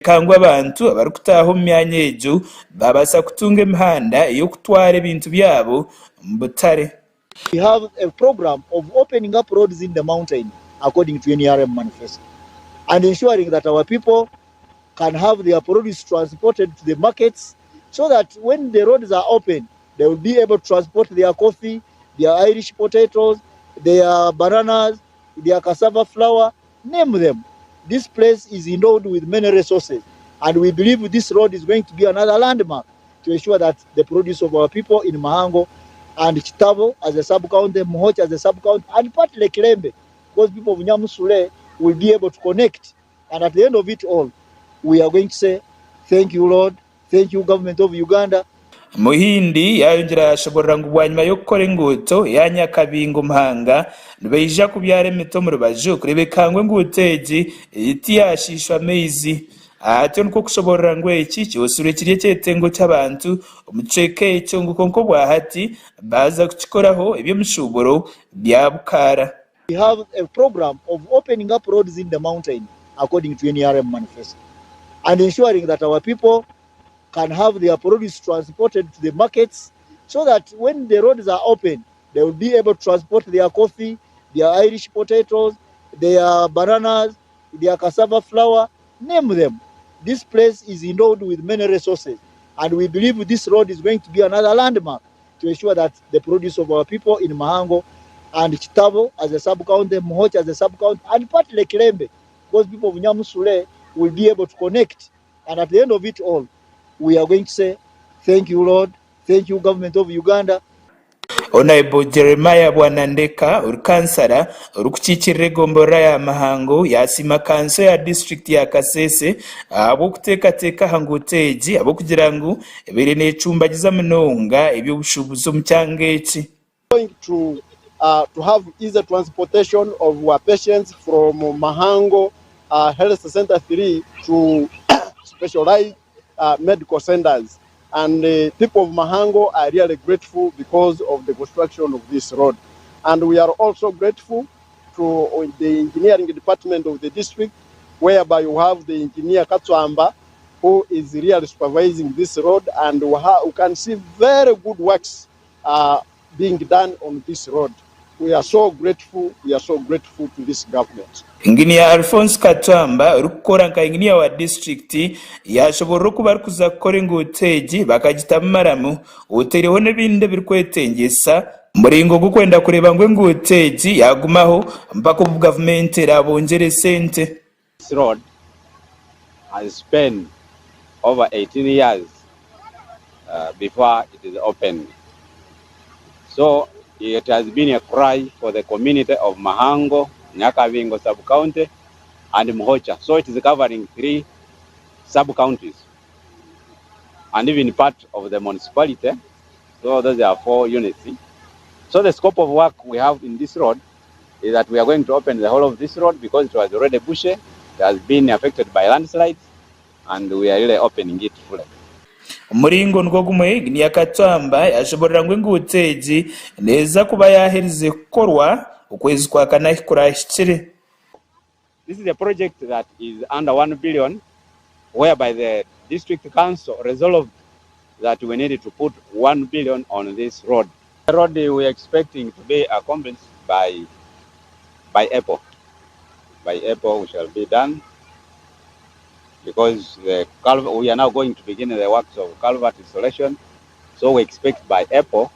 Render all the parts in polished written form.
kangwa abantu abarukutaho myanya ejo babasa kutunga imihanda iyo kutwara ibintu byabo mbutare. We have a program of opening up roads in the mountain according to NRM manifesto and ensuring that our people can have their produce transported to the markets so that when the roads are open, they will be able to transport their coffee, their Irish potatoes, their bananas, their cassava flour, name them. This place is endowed with many resources, and we believe this road is going to be another landmark to ensure that the produce of our people in Mahango and Chitavo as a sub-county, Mohoch as a sub-county, and partly Kirembe, because people of Nyamusule will be able to connect. And at the end of it all, we are going to say, thank you, Lord, thank you, government of Uganda. Muhindi yayongera yashobora ngo ubwanyuma yo gukora Enguuto ya Nyakabingo Muhanga nibeija kubyara emito mu rubaju kurebekangwe Enguuto iti yashishwa amezi ate nuko kushobora ngo iki cyosure kiriye cyetengo cy'abantu umuceke icyo nguko bwahati baza kukikoraho ibyo mushuboro bya Bukara. We have a program of opening up roads in the mountain according to NRM manifesto and ensuring that our people can have their produce transported to the markets so that when the roads are open, they will be able to transport their coffee, their Irish potatoes, their bananas, their cassava flour, name them. This place is endowed with many resources, and we believe this road is going to be another landmark to ensure that the produce of our people in Mahango and Chitavo as a sub-county, Mohoch as a sub-county, and partly Kirembe, because people of Nyamusule will be able to connect. And at the end of it all, we are going to say, thank you, Lord, thank you, government of Uganda. Honorable Jeremiah Bwanandeka urukansara urukukikirire gombora ya Mahango yasima kanso ya district ya Kasese abo kutekateka hanguteji abo kugira ngo ebere necumbagiza munonga ibyo bushubuzo mu cyangeci. Going to have easy transportation of our patients from Mahango Health Center 3 to specialized medical centers, and people of Mahango are really grateful because of the construction of this road, and we are also grateful to the engineering department of the district, whereby you have the engineer Katwamba, who is really supervising this road, and we can see very good works being done on this road. We are so grateful to this government. Engineer Alphonse Katwamba urukora nka engineer wa district yashobora kuba kuza gukora Enguuto bakagitamaramu utereho n'ibindi birkwetengesa muringo gukwenda kureba ngo Enguuto yagumaho mpaka government rabongere sente. This road has spent over 18 years before it is opened. So it has been a cry for the community of Mahango, Nyakabingo sub-county, and Mohocha. So it is covering 3 sub-counties and even part of the municipality. So those are 4 units. So the scope of work we have in this road is that we are going to open the whole of this road because it was already bushy, it has been affected by landslides, and we are really opening it fully. Umuringo nko gumuhigi ni Katwamba yashobora ngo Enguuto neza kuba yaherize gukorwa ukwezi kwa kana kurashikire. This is a project that is under 1 billion, whereby the district council resolved that we needed to put 1 billion on this road. The road we are expecting to be accomplished by April. By April we shall be done, because we are now going to begin the works of culvert installation. So we expect by April,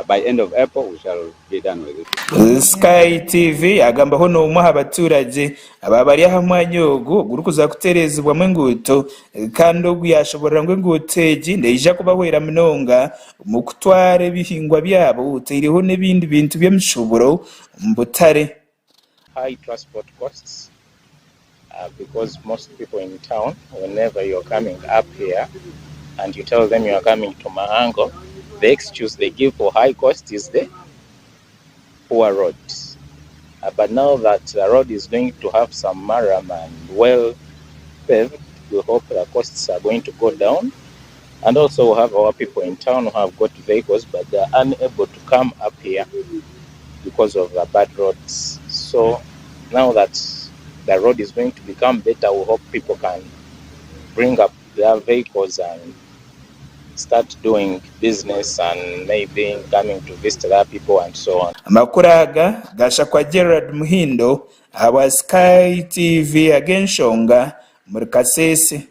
by end of April, we shall be done with it. Sky TV agamba hono umuha abaturage ababari ahamwanyogo gurukuza kuterezibwa mu Enguuto kandi oguyashobora ngo Enguuto ndeija kubahwera munonga mu kutware bihingwa byabo uteriho n'ibindi bintu by'emishoboro mbutare. High transport costs. Because most people in town, whenever you're coming up here and you tell them you are coming to Mahango, the excuse they give for high cost is the poor roads. But now that the road is going to have some maram and well paved, we hope the costs are going to go down. And also we have our people in town who have got vehicles, but they are unable to come up here because of the bad roads. So now that the road is going to become better, we hope people can bring up their vehicles and start doing business and maybe coming to visit other people and so on. Amakuraga gasha kwa Gerard Muhindo, Sky TV agenshonga muri Kasese.